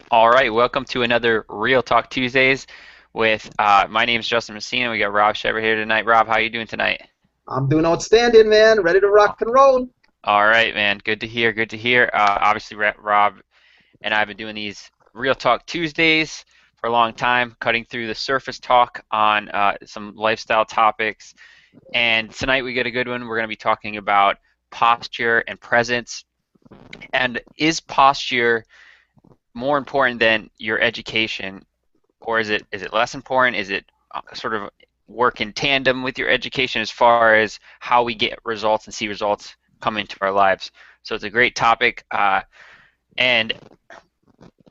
All right, welcome to another Real Talk Tuesdays with my name's Justin Messina. We got Rob Shepherd here tonight. Rob, how are you doing tonight? I'm doing outstanding, man. Ready to rock and roll. All right, man. Good to hear. Good to hear. Obviously, Rob and I have been doing these Real Talk Tuesdays for a long time, cutting through the surface talk on some lifestyle topics. And tonight we get a good one. We're going to be talking about posture and presence. And is posture more important than your education, or is it less important? Is it sort of work in tandem with your education as far as how we get results and see results come into our lives? So it's a great topic. And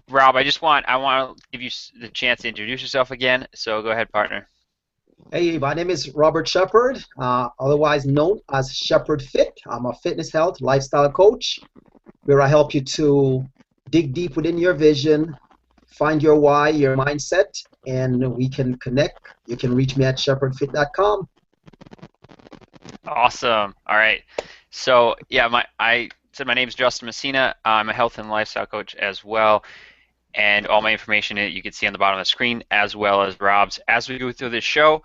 Rob, I want to give you the chance to introduce yourself again. So go ahead, partner. Hey, my name is Robert Shepard, otherwise known as Shepard Fit. I'm a fitness, health, lifestyle coach where I help you to dig deep within your vision, find your why, your mindset, and we can connect. You can reach me at shepherdfit.com. Awesome. All right. So yeah, I said my name is Justin Messina. I'm a health and lifestyle coach as well. And all my information you can see on the bottom of the screen, as well as Rob's. As we go through this show,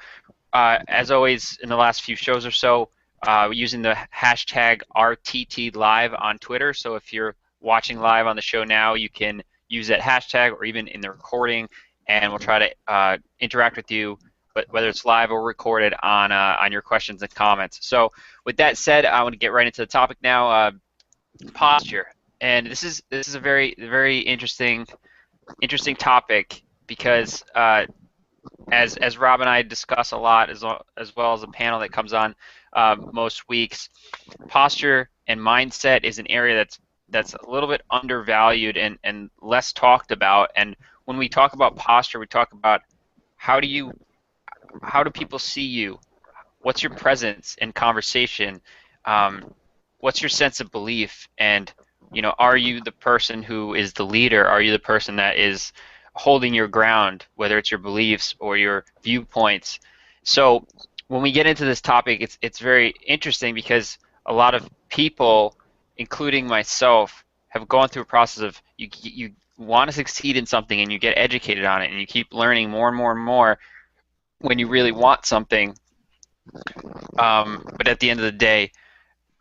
as always in the last few shows or so, using the hashtag RTTLive on Twitter. So if you're watching live on the show now, you can use that hashtag or even in the recording, and we'll try to interact with you, but whether it's live or recorded on your questions and comments. So with that said, I want to get right into the topic now. Posture, and this is a very interesting topic because as Rob and I discuss a lot, as well as a panel that comes on most weeks, posture and mindset is an area that's a little bit undervalued and less talked about. And when we talk about posture, we talk about how do you how do people see you? What's your presence in conversation? What's your sense of belief? And are you the person who is the leader? Are you the person that is holding your ground, whether it's your beliefs or your viewpoints? So when we get into this topic, it's very interesting because a lot of people, including myself, have gone through a process of you want to succeed in something and you get educated on it and you keep learning more and more and more when you really want something. But at the end of the day,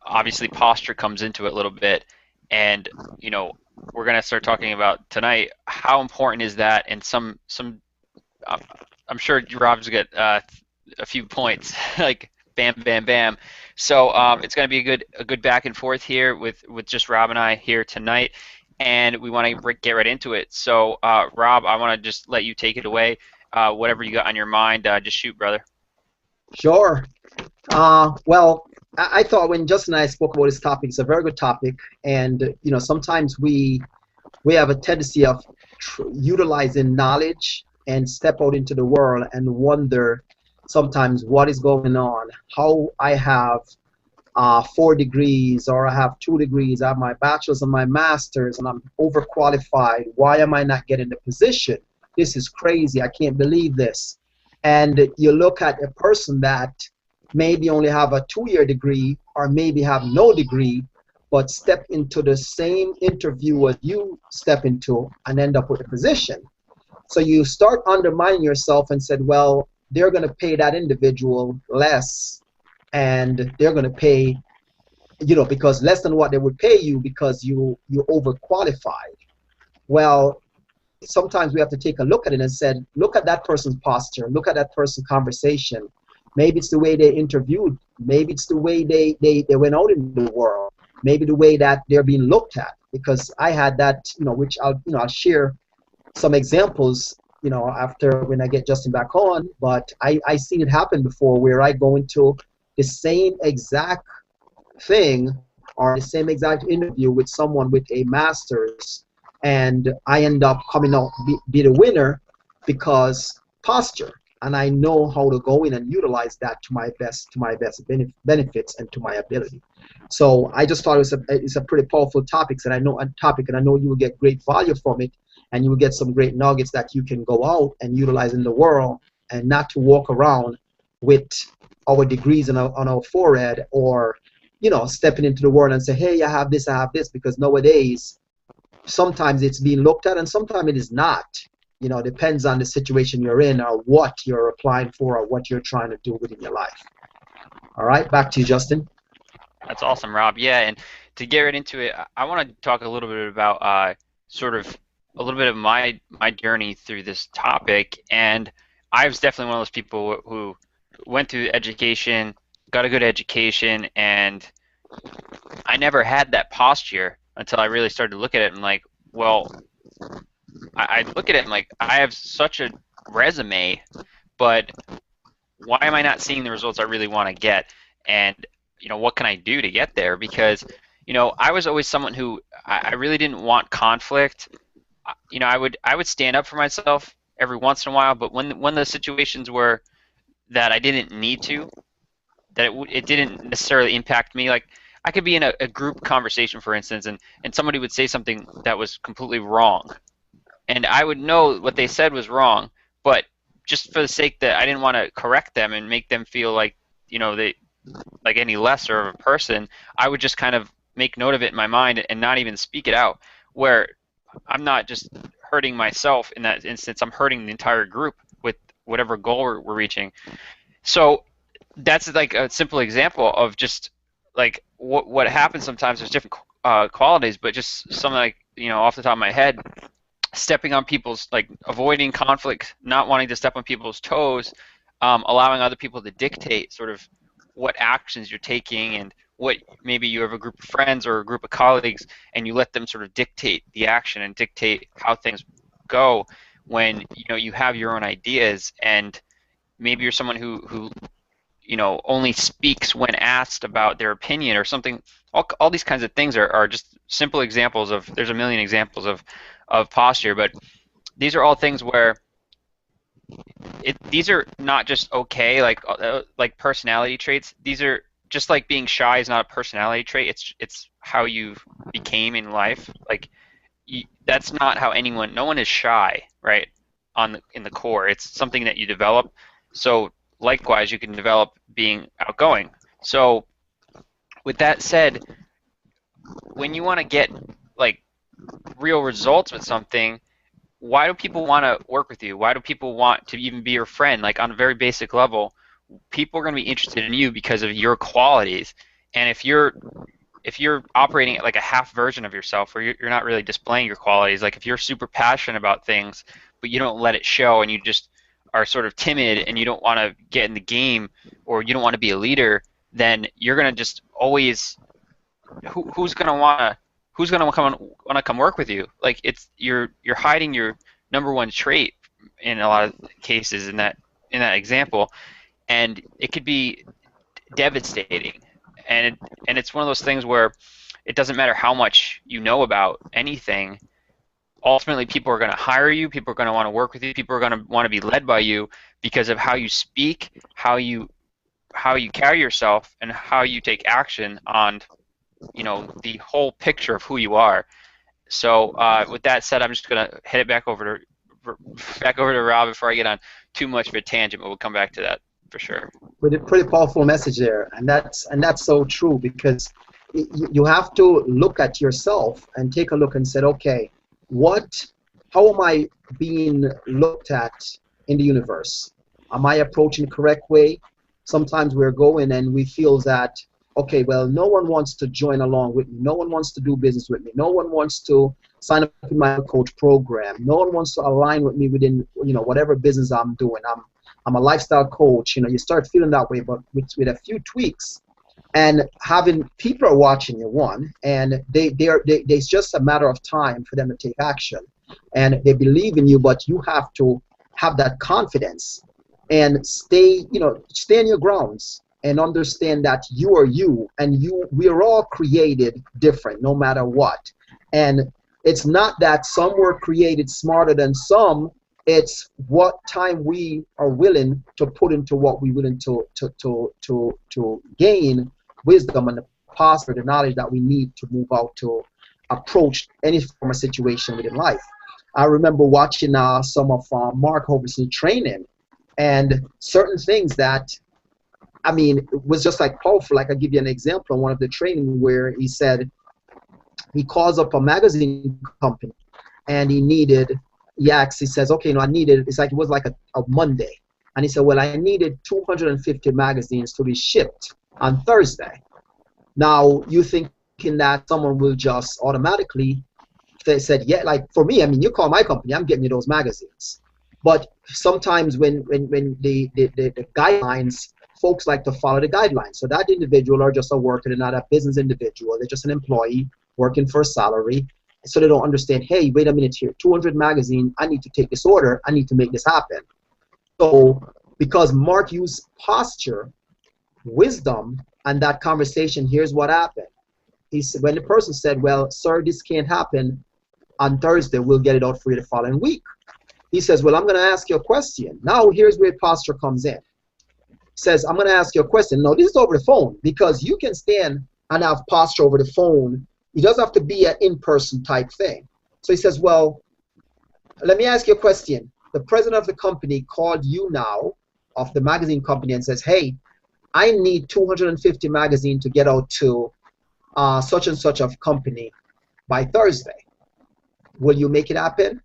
obviously posture comes into it a little bit, and we're going to start talking about tonight how important is that, and some uh, I'm sure Rob's got a few points like bam bam bam. So it's going to be a good back and forth here with just Rob and I here tonight, and we want to get right into it. So Rob, I want to just let you take it away. Whatever you got on your mind, just shoot, brother. Sure. Well, I thought when Justin and I spoke about this topic, it's a very good topic. And, sometimes we have a tendency of utilizing knowledge and step out into the world and wonder sometimes what is going on, how I have 4 degrees or I have 2 degrees, I have my bachelor's and my master's and I'm overqualified. Why am I not getting the position? This is crazy. I can't believe this. And you look at a person that maybe only have a 2-year degree or maybe have no degree, but step into the same interview as you step into and end up with a position. So you start undermining yourself and said, well, they're going to pay that individual less and they're going to pay, because less than what they would pay you because you're overqualified. Well, sometimes we have to take a look at it and said, look at that person's posture, look at that person's conversation. Maybe it's the way they interviewed. Maybe it's the way they went out in the world. Maybe the way that they're being looked at. Because I had that, which I'll share some examples, after when I get Justin back on. But I seen it happen before where I go into the same exact thing or the same exact interview with someone with a master's, and I end up coming out be the winner because posture, and I know how to go in and utilize that to my best benefits and to my ability. So I just thought it's a pretty powerful topic, and I know you will get great value from it, and you will get some great nuggets that you can go out and utilize in the world, and not to walk around with our degrees on our forehead, or stepping into the world and say, hey, I have this, because nowadays sometimes it's being looked at and sometimes it is not. Depends on the situation you're in or what you're applying for or what you're trying to do within your life. All right, back to you, Justin. That's awesome, Rob. Yeah, and to get right into it, I want to talk a little bit about sort of a little bit of my journey through this topic. And I was definitely one of those people who went through education, got a good education, and I never had that posture until I really started to look at it and like, well, I look at it and like, I have such a resume, but why am I not seeing the results I really want to get? And what can I do to get there? Because I was always someone who I really didn't want conflict. I would stand up for myself every once in a while, but when the situations were that I didn't need to, that it didn't necessarily impact me. Like I could be in a group conversation, for instance, and somebody would say something that was completely wrong, and I would know what they said was wrong, but just for the sake that I didn't want to correct them and make them feel like they like any lesser of a person, I would just kind of make note of it in my mind and not even speak it out. Where I'm not just hurting myself in that instance, I'm hurting the entire group with whatever goal we're reaching. So that's like a simple example of just like what happens sometimes. There's different qualities, but just something like off the top of my head, stepping on people's like avoiding conflict, not wanting to step on people's toes, allowing other people to dictate sort of what actions you're taking and what maybe you have a group of friends or a group of colleagues and you let them sort of dictate the action and dictate how things go when you have your own ideas and maybe you're someone who only speaks when asked about their opinion or something. All these kinds of things are just simple examples of, there's a million examples of posture, but these are all things where these are not just okay, like personality traits. These are just like being shy is not a personality trait. It's how you became in life. Like that's not how no one is shy, right? In the core, it's something that you develop. So likewise, you can develop being outgoing. So with that said, when you want to get like real results with something, why do people want to work with you? Why do people want to even be your friend? Like on a very basic level, people are going to be interested in you because of your qualities. And if you're operating at like a half version of yourself where you're not really displaying your qualities, like if you're super passionate about things but you don't let it show and you just are sort of timid and you don't want to get in the game or you don't want to be a leader, then you're going to just always who's going to want to come work with you? Like you're hiding your number one trait in a lot of cases in that example, and it could be devastating. And it's one of those things where it doesn't matter how much you know about anything. Ultimately, people are going to hire you. People are going to want to work with you. People are going to want to be led by you because of how you speak, how you carry yourself, and how you take action on the whole picture of who you are. So with that said, I'm just going to head it back over to Rob before I get on too much of a tangent, but we'll come back to that for sure. Pretty powerful message there, and that's so true because you have to look at yourself and take a look and say, okay, how am I being looked at in the universe? Am I approaching the correct way? Sometimes we're going and we feel that, okay, well, no one wants to join along with me. No one wants to do business with me. No one wants to sign up in my coach program. No one wants to align with me within, whatever business I'm doing. I'm a lifestyle coach. You start feeling that way, but with a few tweaks and having people are watching you, one, and it's just a matter of time for them to take action, and they believe in you, but you have to have that confidence and stay in your grounds and understand that you are you, and we are all created different no matter what. And it's not that some were created smarter than some. It's what time we are willing to put into what we're willing to gain wisdom and the posture, the knowledge that we need to move out to approach any form of situation within life. I remember watching some of Mark Hoverson's training and certain things that, it was just like powerful. Like, I'll give you an example on one of the training where he said, He calls up a magazine company, and he says, okay, no, I needed, it was like a Monday. And he said, well, I needed 250 magazines to be shipped on Thursday. Now, you thinking that someone will just automatically, they said, yeah, like for me, I mean, you call my company, I'm getting you those magazines. But sometimes when the guidelines, folks like to follow the guidelines. So that individual are just a worker, they're not a business individual, they're just an employee working for a salary. So they don't understand, hey, wait a minute here, 200 magazine, I need to take this order, I need to make this happen. So because Mark used posture, wisdom, and that conversation, here's what happened. He said, when the person said, well, sir, this can't happen on Thursday, we'll get it out for you the following week. He says, well, I'm going to ask you a question. Now, here's where posture comes in. He says, I'm going to ask you a question. No, this is over the phone, because you can stand and have posture over the phone. It doesn't have to be an in-person type thing. So he says, well, let me ask you a question. The president of the company called you now, of the magazine company, and says, hey, I need 250 magazine to get out to such and such of company by Thursday. Will you make it happen?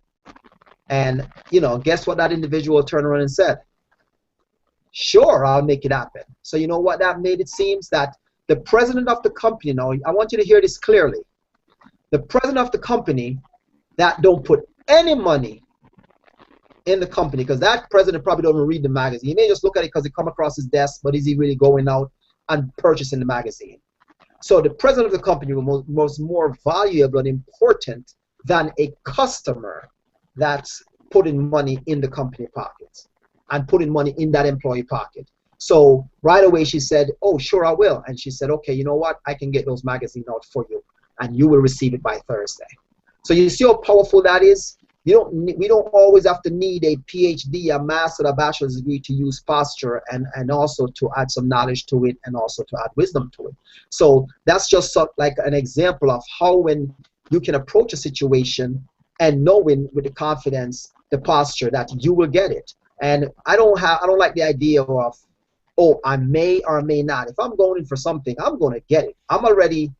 And, guess what that individual turned around and said? Sure, I'll make it happen. So you know what that made it seems? That the president of the company, now I want you to hear this clearly. The president of the company that don't put any money in the company, because that president probably don't read the magazine. He may just look at it because it come across his desk, but is he really going out and purchasing the magazine? So the president of the company was more valuable and important than a customer that's putting money in the company pockets and putting money in that employee pocket. So right away she said, oh, sure, I will. And she said, okay, you know what? I can get those magazines out for you, and you will receive it by Thursday. So you see how powerful that is? We don't always have to need a PhD, a master, a bachelor's degree to use posture, and also to add some knowledge to it, and also to add wisdom to it. So that's just like an example of how when you can approach a situation and knowing with the confidence, the posture that you will get it. And I don't like the idea of, oh, I may or may not. If I'm going in for something, I'm going to get it. I'm already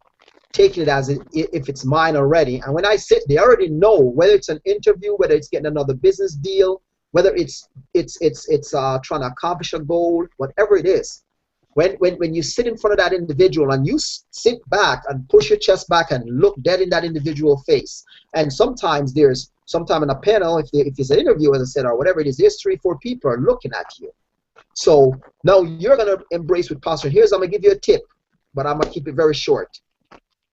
taking it as if it's mine already. And when I sit there, I already know whether it's an interview, whether it's getting another business deal, whether it's trying to accomplish a goal, whatever it is. When you sit in front of that individual and you sit back and push your chest back and look dead in that individual face, and sometimes in a panel, if it's an interview, as I said, or whatever it is, there's 3-4 people are looking at you. So now you're going to embrace with posture. I'm going to give you a tip, but I'm going to keep it very short.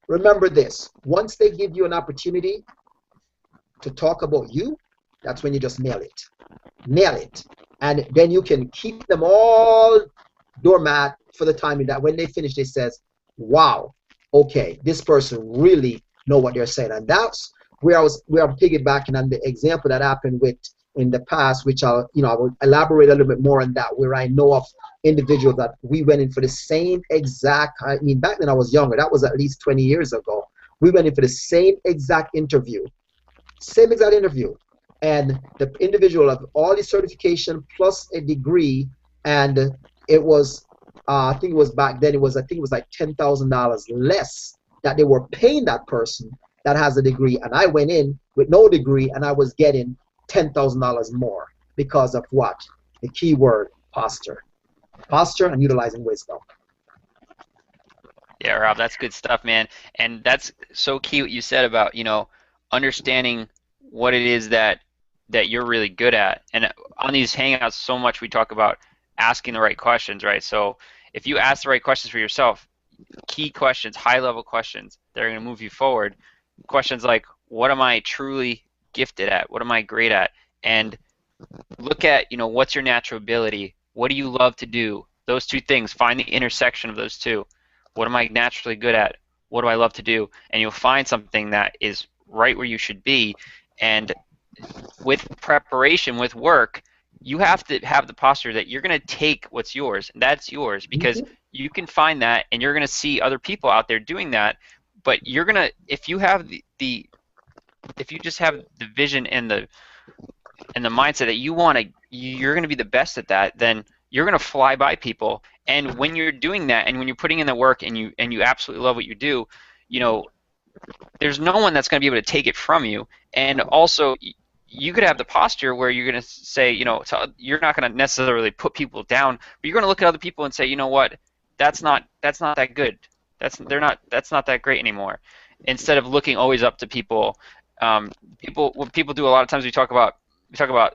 Remember this, once they give you an opportunity to talk about you, that's when you just nail it. Nail it. And then you can keep them all doormat for the time that when they finish, they says, wow, okay, this person really know what they're saying. And that's where I'm piggybacking on the example that happened in the past, which I will elaborate a little bit more on that, where I know of individuals that we went in for the same exact, I mean, back then I was younger, that was at least 20 years ago. We went in for the same exact interview. And the individual of all the certification plus a degree, and it was, I think it was back then, it was like $10,000 less that they were paying that person that has a degree. And I went in with no degree, and I was getting $10,000 more because of what? The key word, posture. Posture and utilizing wisdom. Yeah, Rob, that's good stuff, man. And that's so key what you said about, understanding what it is that you're really good at. And on these hangouts, so much we talk about asking the right questions, right? So if you ask the right questions for yourself, key questions, high-level questions that are going to move you forward, questions like, what am I truly gifted at? What am I great at? And look at, what's your natural ability? What do you love to do? Those two things, find the intersection of those two. What am I naturally good at? What do I love to do? And you'll find something that is right where you should be. And with preparation, with work, you have to have the posture that you're going to take what's yours. And that's yours, because you can find that, and you're going to see other people out there doing that. But you're going to, if you have if you just have the vision and the mindset that you're going to be the best at that, then you're going to fly by people. And when you're doing that, and when you're putting in the work, and you absolutely love what you do, there's no one that's going to be able to take it from you. And also, you could have the posture where you're going to say, you're not going to necessarily put people down, but you're going to look at other people and say, you know what, that's not that good. That's not that great anymore. Instead of looking always up to people, what people do a lot of times we talk about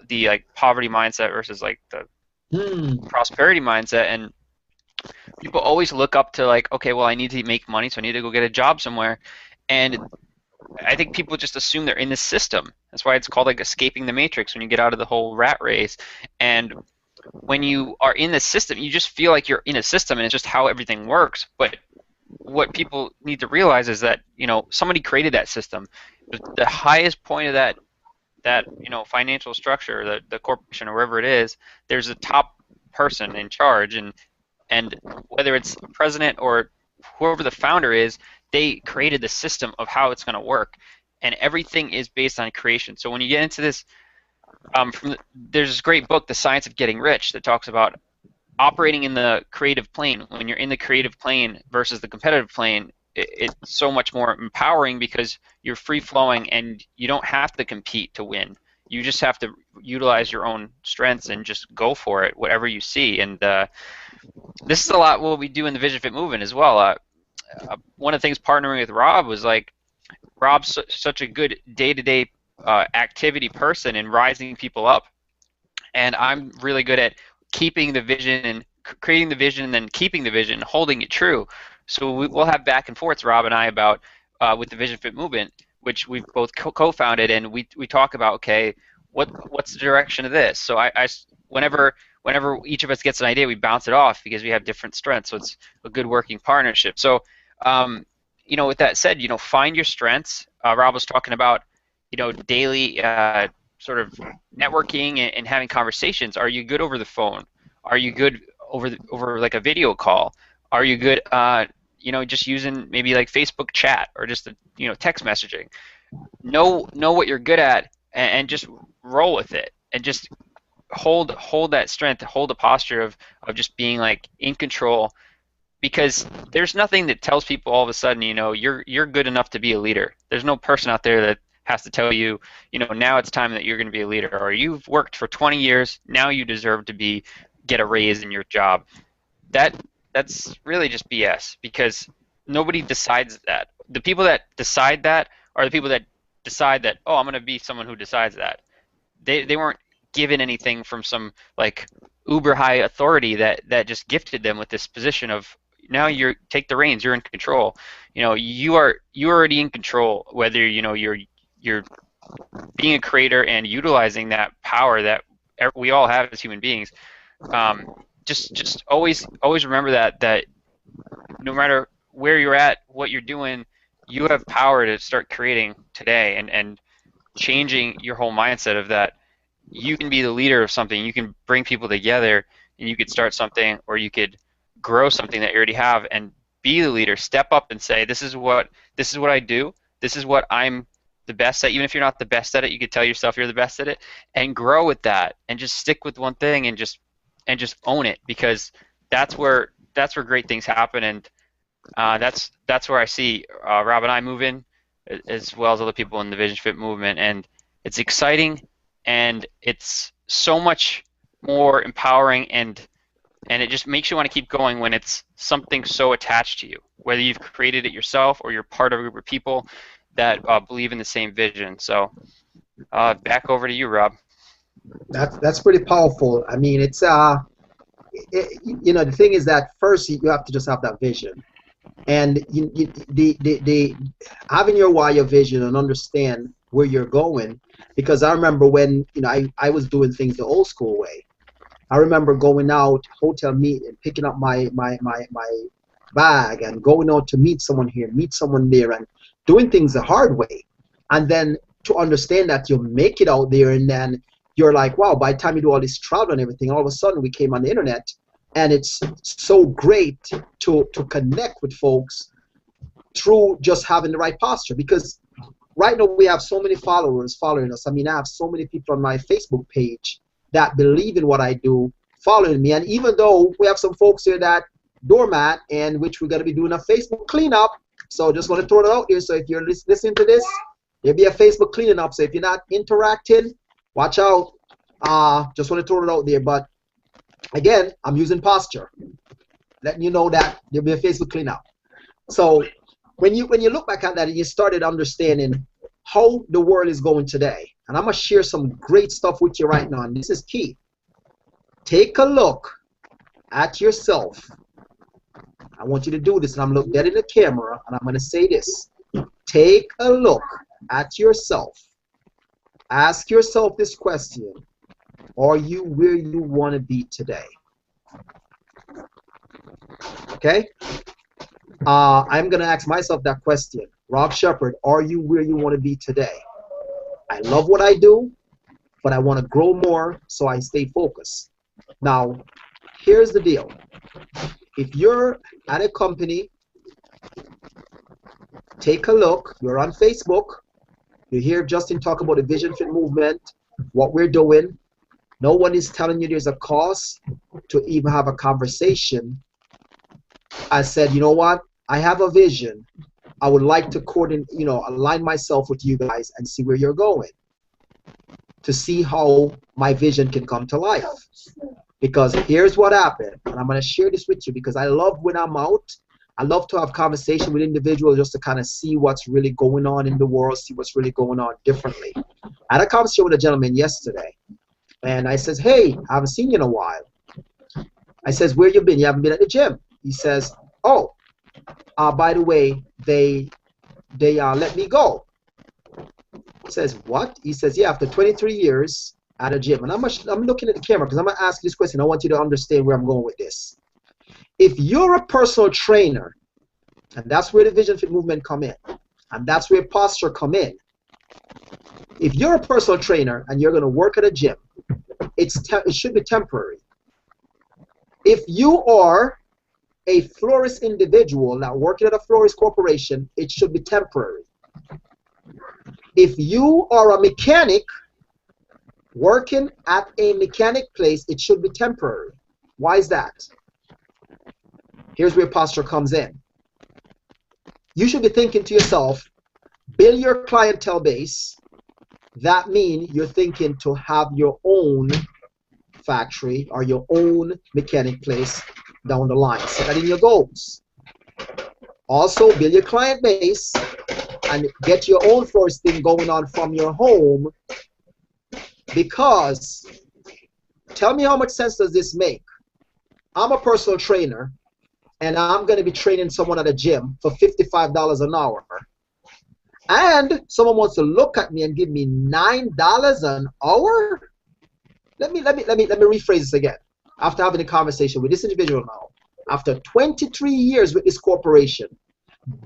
the like poverty mindset versus like the Hmm. prosperity mindset, and people always look up to like, okay, well, I need to make money, so I need to go get a job somewhere. And I think people just assume they're in the system. That's why it's called like escaping the matrix when you get out of the whole rat race. And when you are in the system, you just feel like you're in a system and it's just how everything works. But what people need to realize is that, somebody created that system. The highest point of that financial structure, the corporation or wherever it is, there's a top person in charge, and whether it's a president or whoever the founder is, they created the system of how it's going to work, and everything is based on creation. So when you get into this, there's this great book, The Science of Getting Rich, that talks about operating in the creative plane. When you're in the creative plane versus the competitive plane, it's so much more empowering because you're free flowing and you don't have to compete to win. You just have to utilize your own strengths and just go for it, whatever you see. And this is a lot what we do in the Vision Fit movement as well. One of the things partnering with Rob was like, Rob's such a good day-to-day activity person and rising people up, and I'm really good at keeping the vision and creating the vision and then keeping the vision and holding it true. So we'll have back and forths, Rob and I, about with the Vision Fit movement, which we've both co-founded, and we talk about, okay, what's the direction of this? So whenever each of us gets an idea, we bounce it off because we have different strengths. So it's a good working partnership. So with that said, find your strengths. Rob was talking about, daily sort of networking and having conversations. Are you good over the phone? Are you good over like a video call? Are you good, just using maybe like Facebook chat or just text messaging? Know what you're good at and just roll with it and just hold that strength, hold the posture of just being like in control, because there's nothing that tells people all of a sudden, you're good enough to be a leader. There's no person out there that has to tell you, now it's time that you're going to be a leader, or you've worked for 20 years, now you deserve to get a raise in your job. That's really just BS, because nobody decides that. The people that decide that are the people that decide that, oh, I'm going to be someone who decides that. They weren't given anything from some like uber high authority that just gifted them with this position of, now you take the reins, you're in control. You're already in control, whether you're being a creator and utilizing that power that we all have as human beings. Just always remember that no matter where you're at, what you're doing, you have power to start creating today and changing your whole mindset of that. You can be the leader of something. You can bring people together, and you could start something, or you could grow something that you already have and be the leader. Step up and say, this is what I do. This is what I'm the best at. Even if you're not the best at it, you could tell yourself you're the best at it, and grow with that, and just stick with one thing and just own it, because that's where great things happen. And that's where I see Rob and I move in, as well as other people in the Vision Fit movement, and it's exciting, and it's so much more empowering, and it just makes you want to keep going when it's something so attached to you, whether you've created it yourself or you're part of a group of people that believe in the same vision. So back over to you, Rob. That's pretty powerful. I mean, the thing is that first you have to just have that vision, and the having your why, your vision, and understand where you're going. Because I remember when I was doing things the old school way. I remember going out, hotel meet, and picking up my bag and going out to meet someone here, meet someone there, and doing things the hard way. And then to understand that you make it out there, and then you're like, wow, by the time you do all this travel and everything, all of a sudden we came on the internet, and it's so great to connect with folks through just having the right posture. Because right now we have so many followers following us. I mean, I have so many people on my Facebook page that believe in what I do, following me. And even though we have some folks here that doormat, and which we're going to be doing a Facebook cleanup, So just want to throw it out there. So if you're listening to this, there'll be a Facebook cleaning up. So if you're not interacting, watch out. Just want to throw it out there. But again, I'm using posture, letting you know that there'll be a Facebook cleanup. So when you look back at that and you started understanding how the world is going today, and I'm gonna share some great stuff with you right now, and this is key. Take a look at yourself. I want you to do this, and I'm looking dead in the camera, and I'm gonna say this. Take a look at yourself. Ask yourself this question. Are you where you want to be today? Okay? I'm going to ask myself that question. Rob Shepard, are you where you want to be today? I love what I do, but I want to grow more, so I stay focused. Now, here's the deal. If you're at a company, take a look. You're on Facebook. You hear Justin talk about the Vision Fit movement, what we're doing. No one is telling you there's a cost to even have a conversation. I said, you know what? I have a vision. I would like to coordinate, align myself with you guys and see where you're going, to see how my vision can come to life. Because here's what happened, and I'm going to share this with you because I love when I'm out. I love to have conversation with individuals just to kind of see what's really going on in the world, see what's really going on differently. I had a conversation with a gentleman yesterday, and I says, hey, I haven't seen you in a while. I says, where you been? You haven't been at the gym. He says, oh, by the way, they let me go. He says, what? He says, yeah, after 23 years at a gym. And I'm looking at the camera because I'm going to ask this question. I want you to understand where I'm going with this. If you're a personal trainer, and that's where the Vision Fit movement come in, and that's where posture come in. If you're a personal trainer and you're going to work at a gym, it should be temporary. If you are a florist individual now working at a florist corporation, it should be temporary. If you are a mechanic working at a mechanic place, it should be temporary. Why is that? Here's where posture comes in. You should be thinking to yourself, build your clientele base. That means you're thinking to have your own factory or your own mechanic place down the line. Set that in your goals. Also, build your client base and get your own first thing going on from your home, because tell me how much sense does this make? I'm a personal trainer and I'm going to be training someone at a gym for $55 an hour. And someone wants to look at me and give me $9 an hour? Let me rephrase this again. After having a conversation with this individual now, after 23 years with this corporation,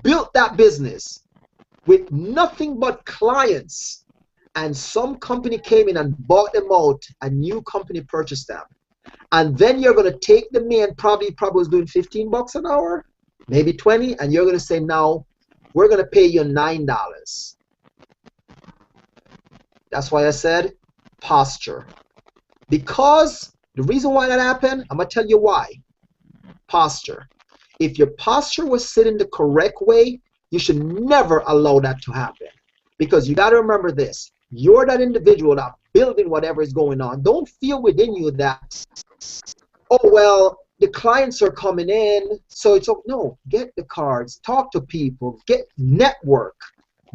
built that business with nothing but clients, and some company came in and bought them out, a new company purchased them. And then you're going to take the man, probably was doing 15 bucks an hour, maybe 20, and you're going to say, now, we're going to pay you $9. That's why I said posture. Because the reason why that happened, I'm going to tell you why. Posture. If your posture was sitting the correct way, you should never allow that to happen. Because you got to remember this. You're that individual that building whatever is going on. Don't feel within you that, oh, well, the clients are coming in, so it's, no, get the cards, talk to people, get network,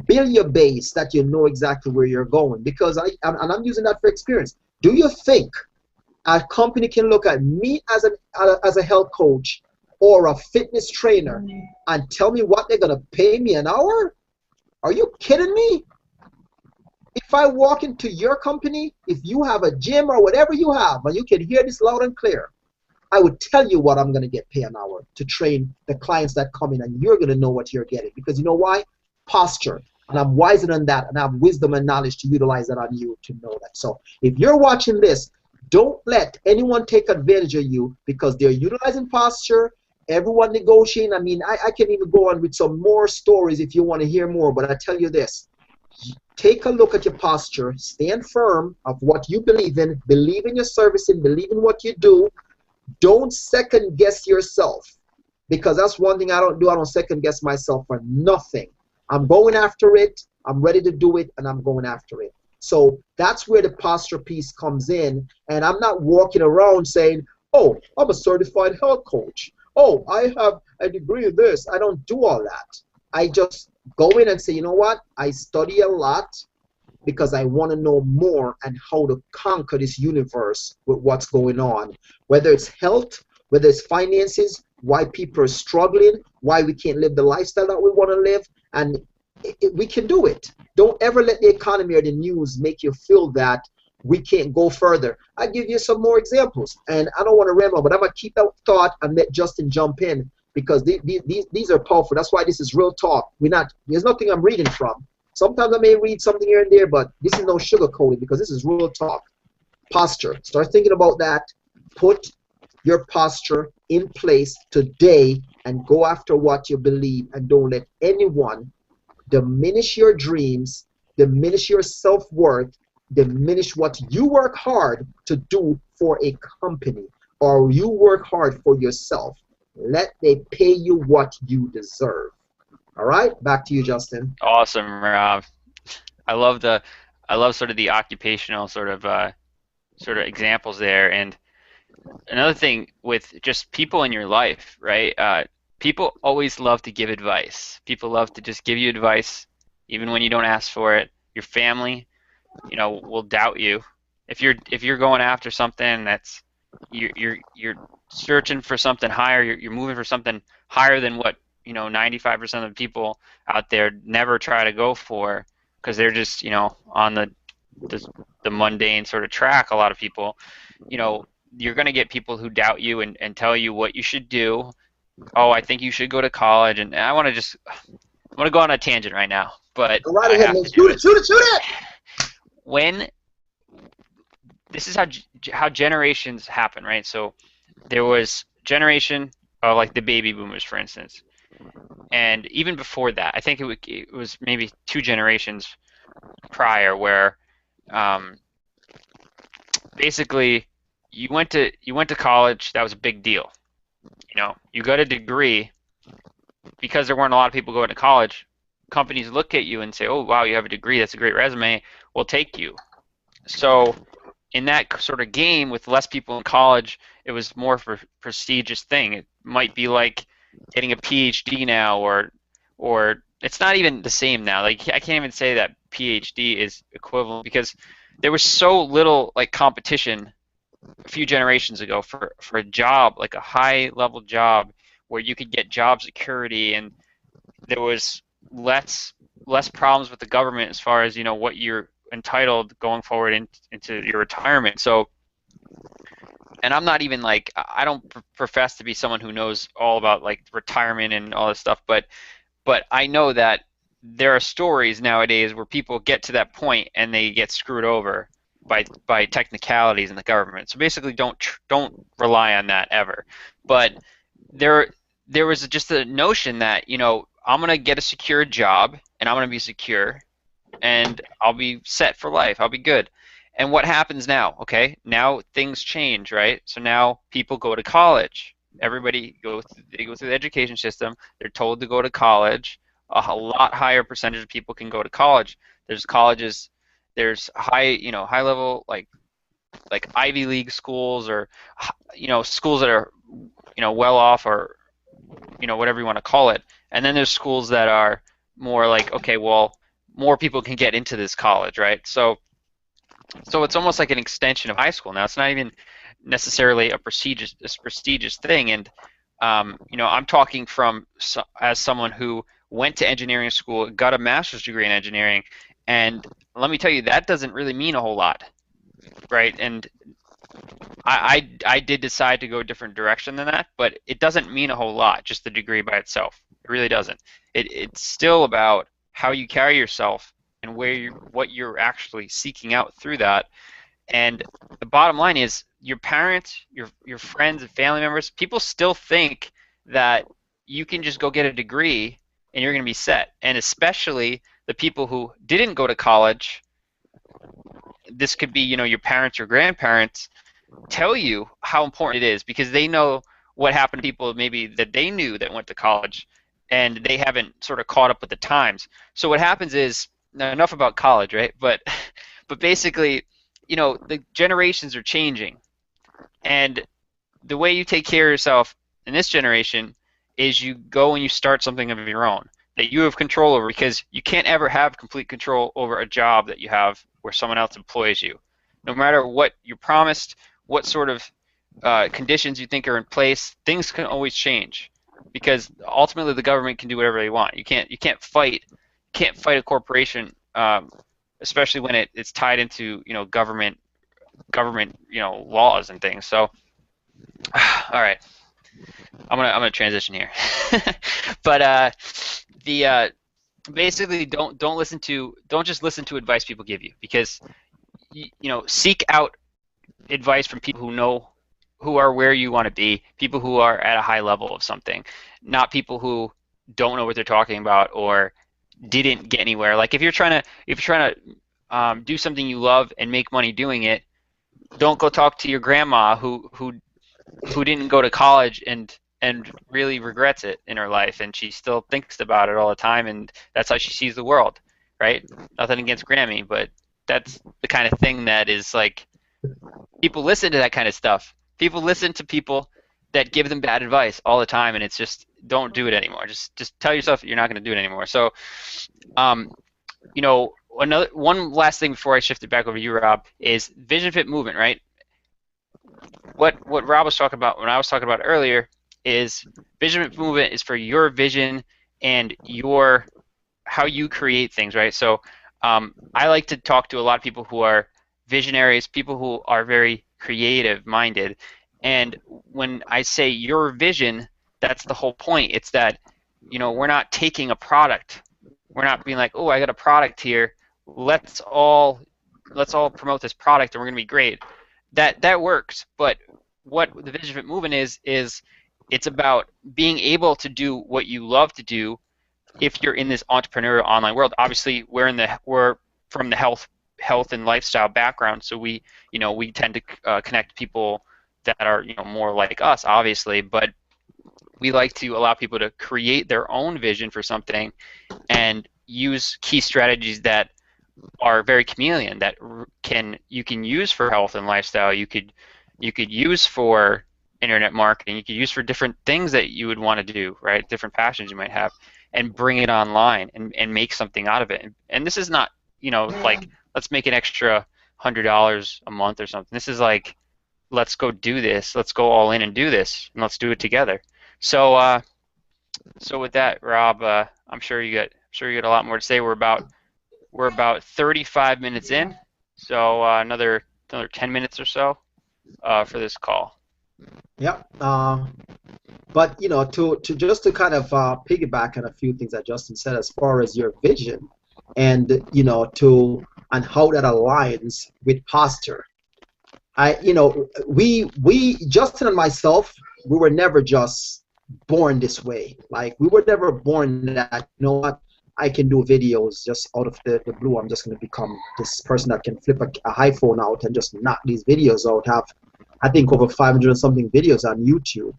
build your base that you know exactly where you're going. Because I'm using that for experience. Do you think a company can look at me as a health coach or a fitness trainer and tell me what they're going to pay me an hour? Are you kidding me? If I walk into your company, if you have a gym or whatever you have, and you can hear this loud and clear, I would tell you what I'm going to get paid an hour to train the clients that come in, and you're going to know what you're getting. Because you know why? Posture. And I'm wiser than that, and I have wisdom and knowledge to utilize that on you to know that. So if you're watching this, don't let anyone take advantage of you because they're utilizing posture. Everyone negotiating. I mean, I can even go on with some more stories if you want to hear more, but I tell you this. Take a look at your posture. Stand firm of what you believe in your service and believe in what you do. Don't second guess yourself. because that's one thing I don't do. I don't second guess myself for nothing. I'm going after it. I'm ready to do it, and I'm going after it. So that's where the posture piece comes in. And I'm not walking around saying, oh, I'm a certified health coach. Oh, I have a degree in this. I don't do all that. I just go in and say, you know what? I study a lot because I want to know more and how to conquer this universe with what's going on. Whether it's health, whether it's finances, why people are struggling, why we can't live the lifestyle that we want to live, and we can do it. Don't ever let the economy or the news make you feel that we can't go further. I give you some more examples, and I don't want to ramble, but I'm gonna keep that thought and let Justin jump in because these are powerful. That's why this is real talk. There's nothing I'm reading from. Sometimes I may read something here and there, but this is no sugarcoating because this is real talk. Posture. Start thinking about that. Put your posture in place today and go after what you believe, and don't let anyone diminish your dreams, diminish your self-worth, diminish what you work hard to do for a company or you work hard for yourself. Let they pay you what you deserve. All right, back to you, Justin. Awesome, Rob. I love the I love sort of the occupational sort of examples there. And another thing with just people in your life, right? People always love to give advice. People love to just give you advice, even when you don't ask for it. Your family, will doubt you if you're going after something that's you're searching for something higher. You're moving for something higher than what 95% of the people out there never try to go for because they're just on the mundane sort of track. A lot of people, you know, you're going to get people who doubt you and tell you what you should do. Oh, I think you should go to college, and I want to go on a tangent right now, but Go right I ahead, have man. to do Shoot it. it, shoot it, shoot it! When this is how generations happen, right? So there was generation of like the baby boomers, for instance, and even before that, I think it was maybe two generations prior where um, basically you went to college. That was a big deal. You got a degree because there weren't a lot of people going to college. Companies look at you and say, "Oh, wow, you have a degree. That's a great resume. We'll take you." So in that sort of game with less people in college, it was more of a prestigious thing. It might be like getting a PhD now, or it's not even the same now. Like I can't even say that PhD is equivalent because there was so little like competition a few generations ago for a job, like a high level job where you could get job security, and there was less problems with the government as far as what you're entitled going forward into your retirement. So, and I'm not even like I don't profess to be someone who knows all about like retirement and all this stuff, but I know that there are stories nowadays where people get to that point and they get screwed over by technicalities in the government. So basically, don't rely on that ever. But there there was just a notion that I'm gonna get a secure job and I'm gonna be secure and I'll be set for life. I'll be good. And what happens now? Okay, now things change, right? So now people go to college. They go through the education system. They're told to go to college. A lot higher percentage of people can go to college. There's colleges, there's high level like Ivy League schools or schools that are well off or whatever you want to call it. And then there's schools that are more like, okay, well, more people can get into this college, right? So it's almost like an extension of high school now. It's not even necessarily a prestigious thing. And I'm talking as someone who went to engineering school, got a master's degree in engineering, and let me tell you, that doesn't really mean a whole lot, right? And I did decide to go a different direction than that, but it doesn't mean a whole lot, just the degree by itself. It really doesn't. It's still about how you carry yourself and what you're actually seeking out through that. And the bottom line is your parents, your friends and family members, people still think that you can just go get a degree and you're going to be set. And especially the people who didn't go to college, this could be, your parents or grandparents, tell you how important it is because they know what happened to people maybe that they knew that went to college and they haven't sort of caught up with the times. So what happens is, now enough about college, right? But but basically, the generations are changing, and the way you take care of yourself in this generation is you go and you start something of your own that you have control over, because you can't ever have complete control over a job that you have where someone else employs you. No matter what you're promised, what sort of conditions you think are in place, things can always change, because ultimately the government can do whatever they want. You can't fight a corporation, especially when it's tied into government laws and things. So all right, I'm gonna transition here. But the basically don't just listen to advice people give you, because seek out advice from people who are where you want to be, people who are at a high level of something, not people who don't know what they're talking about or didn't get anywhere. Like if you're trying to do something you love and make money doing it, don't go talk to your grandma who didn't go to college and really regrets it in her life, and she still thinks about it all the time, and that's how she sees the world, right? Nothing against Grammy, but that's the kind of thing that is like, people listen to that kind of stuff. People listen to people that give them bad advice all the time, and it's just, don't do it anymore. Just tell yourself that you're not going to do it anymore. So, um, one last thing before I shift it back over to you, Rob, is vision fit movement, right? What Rob was talking about, when I was talking about earlier, is vision fit movement is for your vision and your how you create things, right? So I like to talk to a lot of people who are visionaries, people who are very creative minded. And when I say your vision, that's the whole point. It's that, we're not taking a product. We're not being like, oh, I got a product here. Let's all promote this product and we're gonna be great. That works. But what the vision fit movement is it's about being able to do what you love to do if you're in this entrepreneurial online world. Obviously, we're from the health and lifestyle background, so we tend to connect people that are more like us, obviously, but we like to allow people to create their own vision for something and use key strategies that are very chameleon, that you can use for health and lifestyle. You could use for internet marketing. You could use for different things that you would want to do, right? Different passions you might have, and bring it online and make something out of it. And this is not, like, let's make an extra $100 a month or something. This is like, let's go do this. Let's go all in and do this, and let's do it together. So with that, Rob, I'm sure you got a lot more to say. We're about 35 minutes in, so another 10 minutes or so for this call. Yep. But to just to kind of piggyback on a few things that Justin said as far as your vision, and and how that aligns with posture. We Justin and myself, we were never just born this way. Like, we were never born that, what, I can do videos just out of the blue. I'm just going to become this person that can flip a iPhone out and just knock these videos out. Have, I think, over 500 and something videos on YouTube.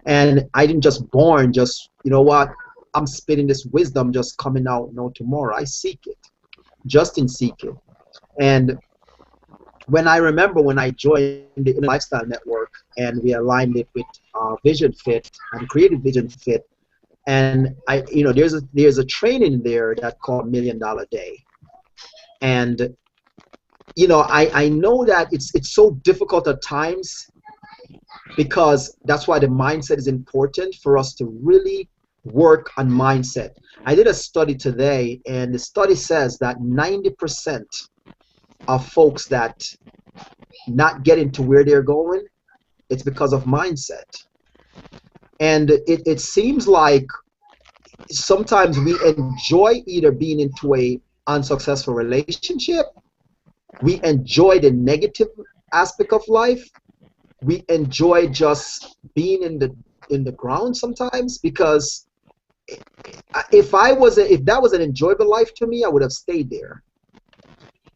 And I didn't just born just, what, I'm spitting this wisdom just coming out tomorrow. I seek it. Justin seek it. And when I joined the Inner Lifestyle Network, and we aligned it with Vision Fit and created Vision Fit, and there's a training there that's called $1 Million Day, and I know that it's so difficult at times, because that's why the mindset is important for us to really work on mindset. I did a study today, and the study says that 90% of folks that not getting to where they're going, it's because of mindset. And it seems like sometimes we enjoy either being into a unsuccessful relationship, we enjoy the negative aspect of life, we enjoy just being in the ground sometimes, because if that was an enjoyable life to me, I would have stayed there.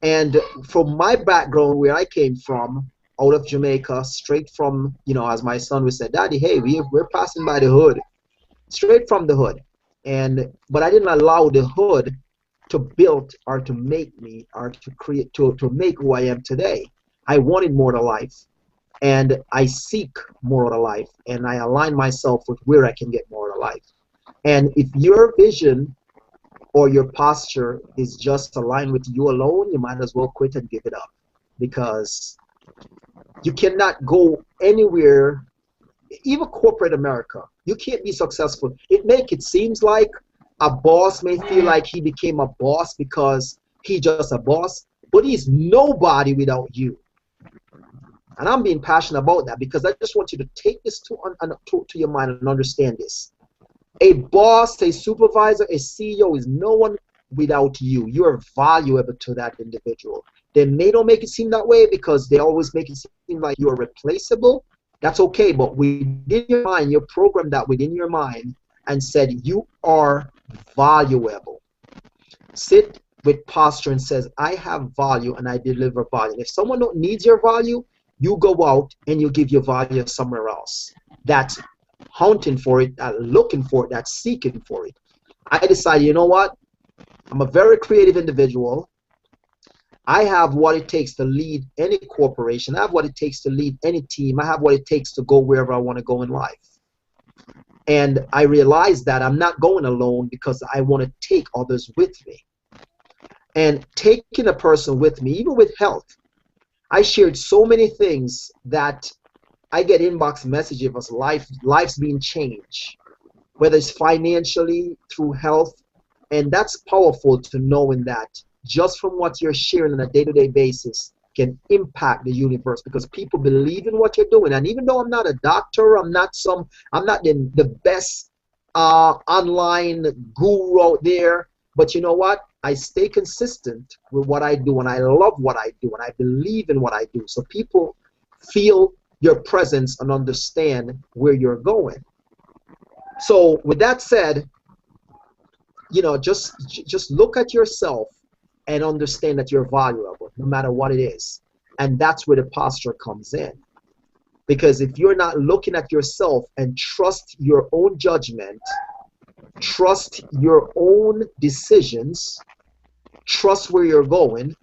And from my background, where I came from, out of Jamaica, straight from, as my son would say, Daddy, hey, we're passing by the hood, straight from the hood. But I didn't allow the hood to build or to make me or to create to make who I am today. I wanted more to life, and I seek more to life, and I align myself with where I can get more to life. And if your vision or your posture is just aligned with you alone, you might as well quit and give it up, because you cannot go anywhere, even corporate America. You can't be successful. It seems like a boss may feel like he became a boss because he's just a boss, but he's nobody without you. And I'm being passionate about that, because I just want you to take this to your mind and understand this. A boss, a supervisor, a CEO is no one without you. You are valuable to that individual. They may not make it seem that way because they always make it seem like you're replaceable. That's okay, but within your mind, you programmed that within your mind and said you are valuable. Sit with posture and says, I have value and I deliver value. And if someone don't needs your value, you go out and you give your value somewhere else. That's hunting for it, looking for it, that's seeking for it. I decided, you know what? I'm a very creative individual. I have what it takes to lead any corporation. I have what it takes to lead any team. I have what it takes to go wherever I want to go in life. And I realized that I'm not going alone because I want to take others with me. And taking a person with me, even with health, I shared so many things that I get inbox messages of life's being changed, whether it's financially, through health. And that's powerful to knowing that just from what you're sharing on a day-to-day basis can impact the universe, because people believe in what you're doing. And even though I'm not a doctor, I'm not the best online guru out there, but you know what? I stay consistent with what I do, and I love what I do, and I believe in what I do. So people feel your presence and understand where you're going. So with that said, just look at yourself and understand that you're valuable no matter what it is. And that's where the posture comes in. Because if you're not looking at yourself and trust your own judgment, trust your own decisions, trust where you're going,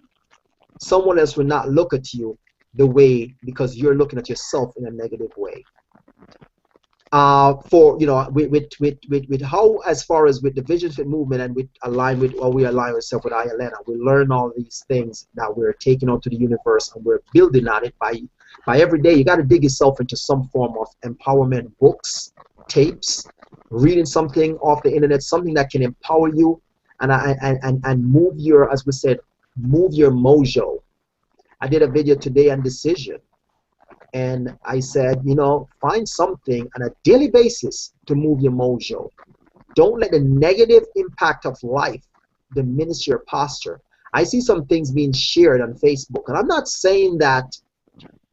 someone else will not look at you the way, because you're looking at yourself in a negative way. With how, as far as with the Vision Fit movement and we align with ourselves with Ayalena, we learn all these things that we're taking out to the universe, and we're building on it by every day. You got to dig yourself into some form of empowerment books, tapes, reading something off the internet, something that can empower you and move your, as we said, move your mojo. I did a video today on decision, and I said, find something on a daily basis to move your mojo. Don't let the negative impact of life diminish your posture. I see some things being shared on Facebook, and I'm not saying that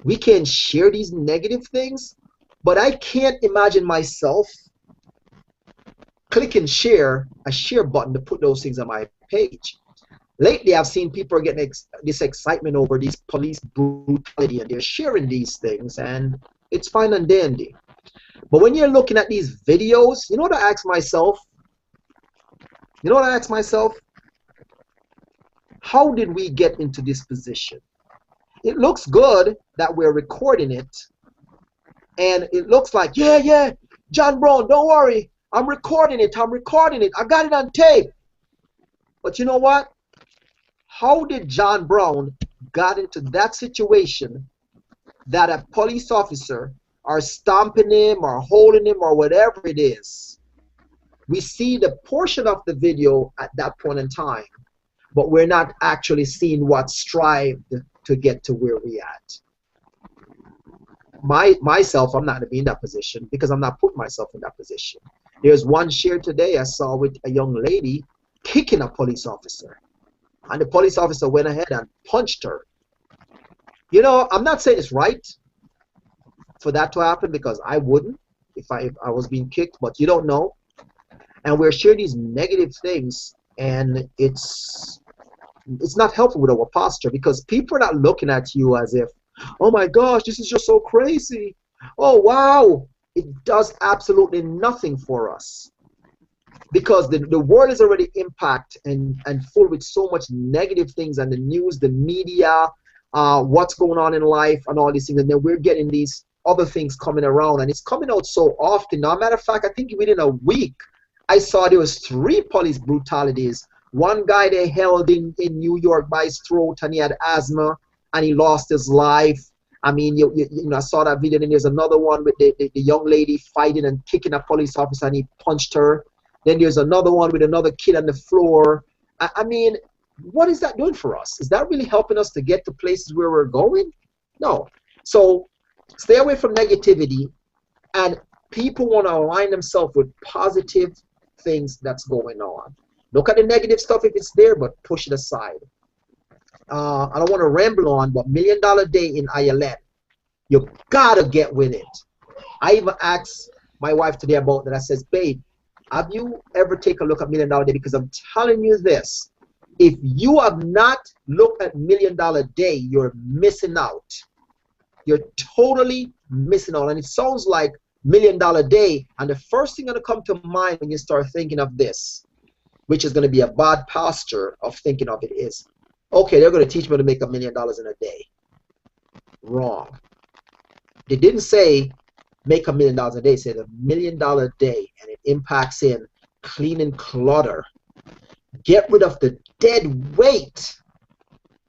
we can't share these negative things, but I can't imagine myself clicking a share button to put those things on my page. Lately, I've seen people are getting this excitement over these police brutality, and they're sharing these things, and it's fine and dandy. But when you're looking at these videos, you know what I ask myself? How did we get into this position? It looks good that we're recording it, and it looks like, yeah, John Brown, don't worry, I'm recording it, I got it on tape. But you know what? How did John Brown got into that situation that a police officer are stomping him or holding him or whatever it is? We see the portion of the video at that point in time, but we're not actually seeing what strived to get to where we at. Myself, I'm not going to be in that position because I'm not putting myself in that position. There's one share today I saw with a young lady kicking a police officer. And the police officer went ahead and punched her. I'm not saying it's right for that to happen, because I wouldn't if I was being kicked, but you don't know. And we're sharing these negative things, and it's not helpful with our posture, because people are not looking at you as if, Oh my gosh, this is just so crazy. Oh wow, it does absolutely nothing for us because the world is already impacted and full with so much negative things and the news, the media, what's going on in life and all these things. And then we're getting these other things coming around and it's coming out so often. Now, matter of fact, I think within a week, I saw there was 3 police brutalities. One guy they held in New York by his throat and he had asthma and he lost his life. I mean, you know, I saw that video. And there's another one with the young lady fighting and kicking a police officer and he punched her. Then there's another one with another kid on the floor. I mean, what is that doing for us? Is that really helping us to get to places where we're going? No. So stay away from negativity, and people want to align themselves with positive things that's going on. Look at the negative stuff if it's there, but push it aside. I don't want to ramble on, but $1 million day in Ireland, you gotta get with it. I even asked my wife today about that. I says, babe, have you ever taken a look at $1 million day? Because I'm telling you this, if you have not looked at $1 million day, you're missing out. You're totally missing out. And it sounds like $1 million day. And the first thing gonna come to mind when you start thinking of this, which is gonna be a bad posture of thinking of it, is, okay, they're gonna teach me to make $1 million in a day. Wrong. They didn't say make $1 million a day. It said $1 million day, and it impacts in cleaning clutter. Get rid of the dead weight,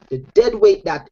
that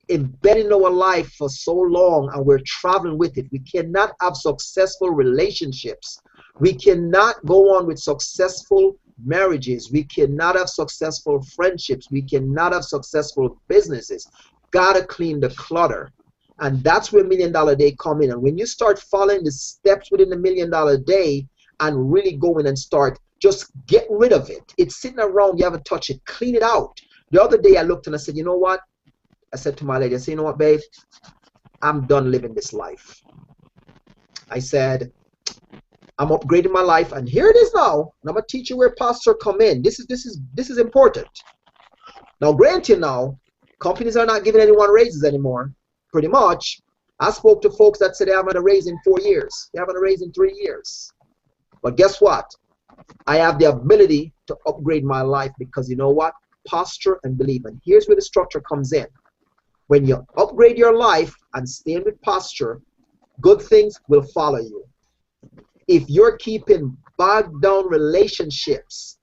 embedded in our life for so long, and we're traveling with it. We cannot have successful relationships. We cannot go on with successful marriages. We cannot have successful friendships. We cannot have successful businesses. Gotta clean the clutter. And that's where $1 million day come in. And when you start following the steps within the $1 million day and really going and start, just get rid of it. It's sitting around, you haven't touched it, clean it out. The other day I looked and I said, you know what? I said to my lady, I said, you know what, babe? I'm done living this life. I said, I'm upgrading my life, and here it is now. And I'm gonna teach you where posture come in. This is important. Now, granted, now companies are not giving anyone raises anymore. Pretty much, I spoke to folks that said they haven't a raise in 4 years. They haven't a raise in 3 years. But guess what? I have the ability to upgrade my life because you know what? Posture and belief. And here's where the structure comes in. When you upgrade your life and stay with posture, good things will follow you. If you're keeping bogged down relationships,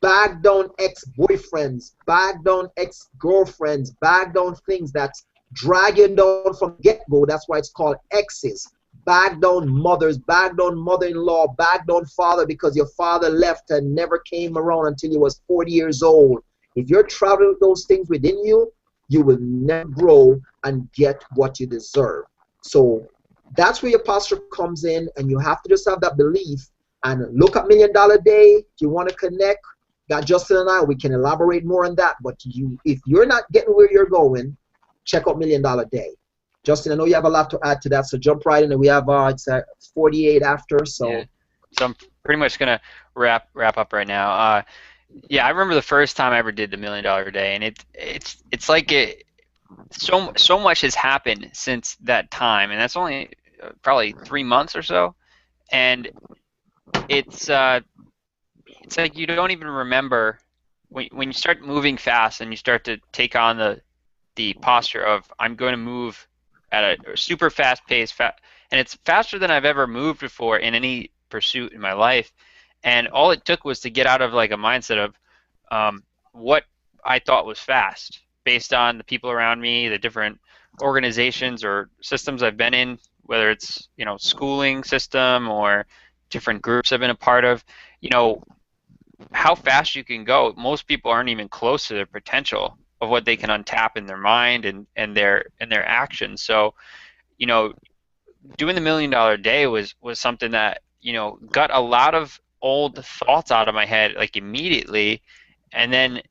bagged down ex-boyfriends, bagged down ex-girlfriends, bagged down things that's dragging down from get-go, that's why it's called exes. Bagged down mothers, bagged down mother-in-law, bagged down father because your father left and never came around until you was 40 years old. If you're traveling with those things within you, you will never grow and get what you deserve. So that's where your posture comes in, and you have to just have that belief and look at $1 million day. If you want to connect, got Justin and I, we can elaborate more on that. But if you're not getting where you're going, check out $1 million day. Justin, I know you have a lot to add to that, so jump right in. And we have it's 48 after, so. Yeah. So I'm pretty much gonna wrap up right now. Yeah, I remember the first time I ever did the $1 million day, and it's like so much has happened since that time, and that's only probably 3 months or so, and it's like you don't even remember when you start moving fast and you start to take on the posture of I'm going to move at a super fast pace, and it's faster than I've ever moved before in any pursuit in my life. And all it took was to get out of like a mindset of what I thought was fast based on the people around me, the different organizations or systems I've been in, whether it's schooling system or different groups I've been a part of. How fast you can go. Most people aren't even close to their potential of what they can untap in their mind and their actions. So, doing the $1 million day was something that got a lot of old thoughts out of my head like immediately, and then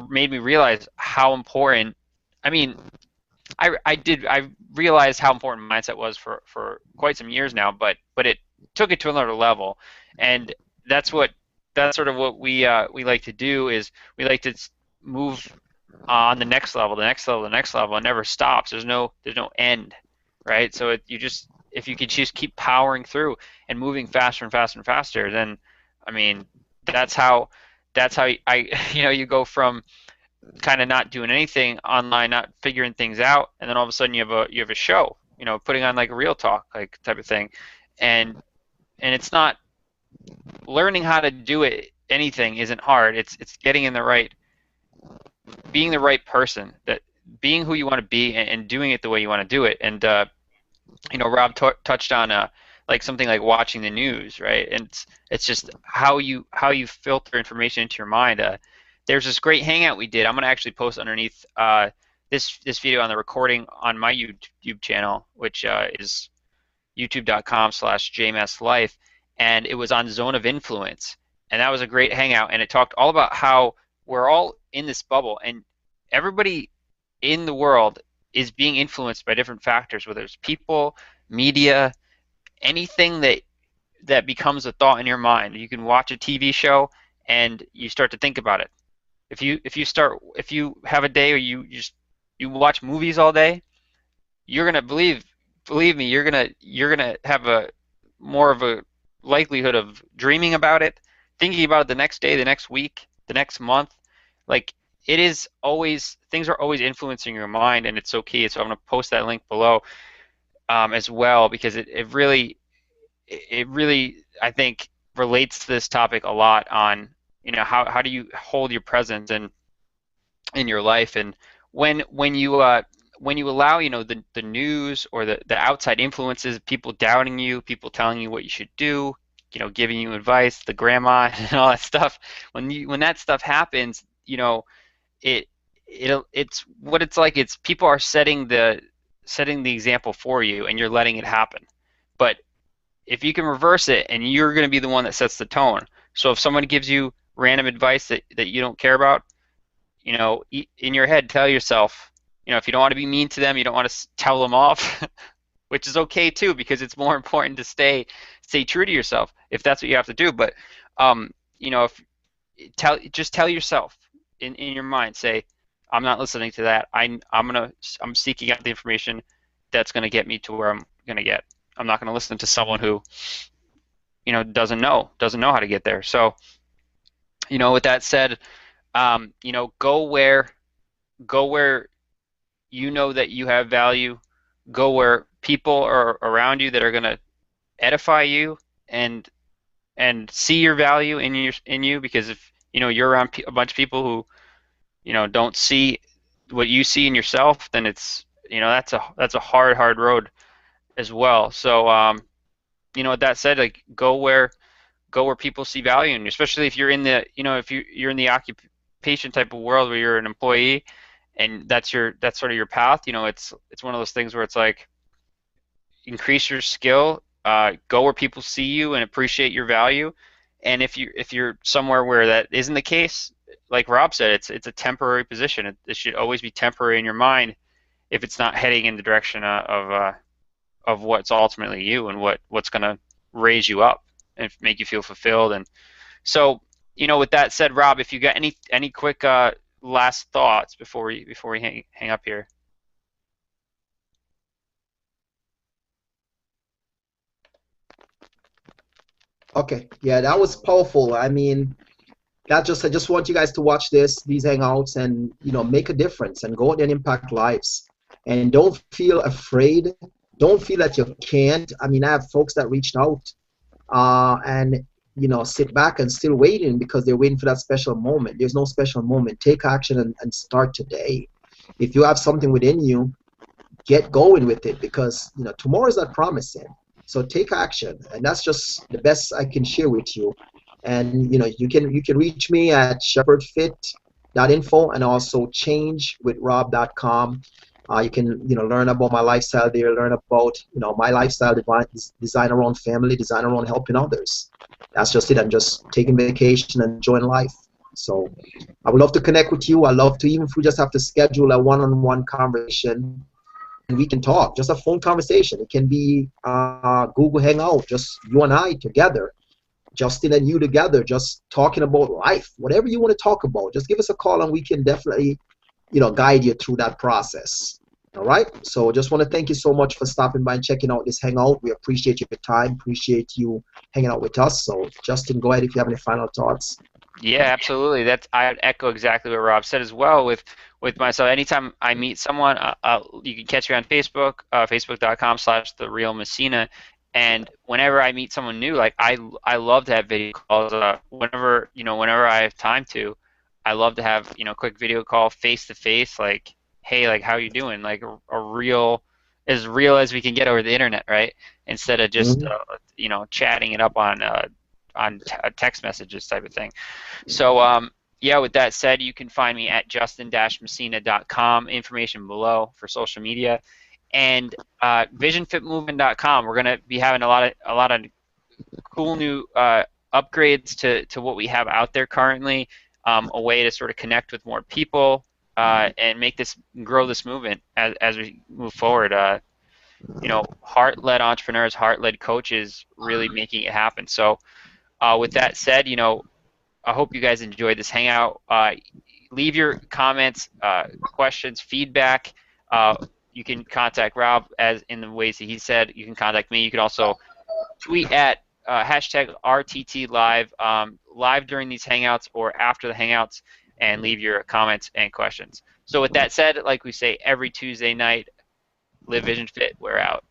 made me realize how important. I mean, I realized how important mindset was for quite some years now, but it took it to another level, and that's sort of what we like to do is we like to move on the next level, the next level, the next level. It never stops. There's no end, right? So you just if you could just keep powering through and moving faster and faster and faster, then I mean that's how I you go from kind of not doing anything online, not figuring things out, and then all of a sudden you have a show, putting on like a real talk like type of thing, and it's not learning how to do it. Anything isn't hard. It's getting in the right, being the right person, that being who you want to be, and doing it the way you want to do it. And Rob touched on like something like watching the news, right? And it's just how you filter information into your mind. There's this great hangout we did. I'm gonna actually post underneath this video on the recording on my YouTube channel, which is youtube.com/jmslife, and it was on zone of influence, and that was a great hangout, and it talked all about how we're all in this bubble, and everybody in the world is being influenced by different factors, whether it's people, media, anything that becomes a thought in your mind. You can watch a TV show and you start to think about it. If you have a day where you watch movies all day, you're gonna believe me, you're gonna have a more of a likelihood of dreaming about it, thinking about it the next day, the next week, the next month. Like it is always, things are always influencing your mind, and it's so key. So I'm gonna post that link below as well, because it really I think relates to this topic a lot on how do you hold your presence in your life. And when you allow the news or the outside influences, people doubting you, people telling you what you should do, giving you advice, the grandma and all that stuff, when that stuff happens, it it's what it's like. It's people are setting the example for you, and you're letting it happen. But if you can reverse it, and you're going to be the one that sets the tone. So if someone gives you random advice that you don't care about, in your head, tell yourself, if you don't want to be mean to them, you don't want to tell them off, which is okay too, because it's more important to stay true to yourself if that's what you have to do. But if just tell yourself in your mind, say, I'm not listening to that. I'm seeking out the information that's going to get me to where I'm going to get. I'm not going to listen to someone who doesn't know how to get there. So with that said, go where you know that you have value. Go where people are around you that are going to edify you and see your value in you, because if you're around a bunch of people who don't see what you see in yourself, then it's that's a hard road as well. So with that said, like go where people see value in you, especially if you're in the if you're in the occupation type of world where you're an employee and that's sort of your path. It's one of those things where it's like, increase your skill, go where people see you and appreciate your value. And if you're somewhere where that isn't the case, like Rob said, it's a temporary position. It should always be temporary in your mind if it's not heading in the direction of what's ultimately you, and what's going to raise you up and make you feel fulfilled. And so, with that said, Rob, if you got any quick last thoughts before we hang up here. Okay, yeah, that was powerful. I mean, I just want you guys to watch these hangouts, and make a difference and go out there and impact lives. And don't feel afraid. Don't feel that you can't. I mean, I have folks that reached out and sit back and still waiting because they're waiting for that special moment. There's no special moment. Take action and start today. If you have something within you, get going with it, because tomorrow is not promising. So take action, and that's just the best I can share with you. And you can reach me at shepherdfit.info, and also changewithrob.com. You can learn about my lifestyle there, learn about my lifestyle design around family, design around helping others. That's just it. I'm just taking vacation and enjoying life. So I would love to connect with you. I love to, even if we just have to schedule a one-on-one conversation, and we can talk, just a phone conversation. It can be Google Hangout, just you and I together, Justin and you together, just talking about life, whatever you want to talk about. Just give us a call, and we can definitely guide you through that process. All right. So just want to thank you so much for stopping by and checking out this hangout. We appreciate your time. Appreciate you hanging out with us. So Justin, go ahead if you have any final thoughts. Yeah, absolutely. That's I would echo exactly what Rob said as well with myself. Anytime I meet someone, you can catch me on Facebook, facebook.com/the real Messina. And whenever I meet someone new, like I love to have video calls. Whenever I have time to, I love to have quick video call face to face. Like, hey, like how you doing? Like a real, as real as we can get over the internet, right? Instead of just Mhm. chatting it up on text messages type of thing. So, yeah, with that said, you can find me at justin-messina.com, information below for social media, and visionfitmovement.com. We're going to be having a lot of cool new upgrades to what we have out there currently, a way to sort of connect with more people and grow this movement as we move forward. Heart-led entrepreneurs, heart-led coaches, really making it happen. So, with that said, I hope you guys enjoyed this hangout. Leave your comments, questions, feedback. You can contact Rob as in the ways that he said. You can contact me. You can also tweet at hashtag RTT live, live during these hangouts or after the hangouts, and leave your comments and questions. So with that said, like we say every Tuesday night, live Vision Fit. We're out.